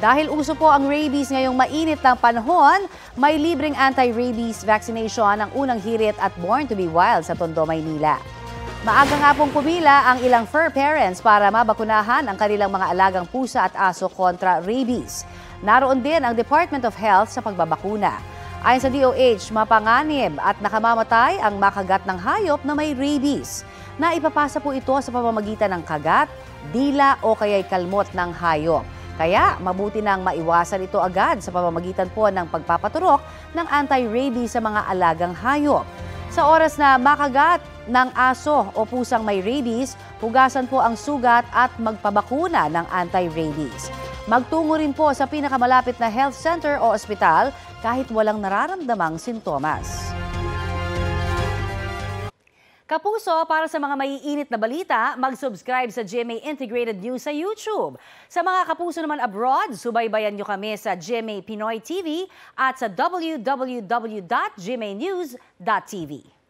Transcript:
Dahil uso po ang rabies ngayong mainit ng panahon, may libreng anti-rabies vaccination ang unang hirit at Born to be Wild sa Tondo, Maynila. Maaga nga pong pumila ang ilang fur parents para mabakunahan ang kanilang mga alagang pusa at aso kontra rabies. Naroon din ang Department of Health sa pagbabakuna. Ayon sa DOH, mapanganib at nakamamatay ang makagat ng hayop na may rabies. Naipapasa po ito sa pamamagitan ng kagat, dila o kaya'y kalmot ng hayop. Kaya mabuti nang maiwasan ito agad sa pamamagitan po ng pagpapaturok ng anti-rabies sa mga alagang hayop. Sa oras na makagat ng aso o pusang may rabies, hugasan po ang sugat at magpabakuna ng anti-rabies. Magtungo rin po sa pinakamalapit na health center o ospital kahit walang nararamdamang sintomas. Kapuso, para sa mga maiinit na balita, mag-subscribe sa GMA Integrated News sa YouTube. Sa mga kapuso naman abroad, subaybayan nyo kami sa GMA Pinoy TV at sa www.gmanews.tv.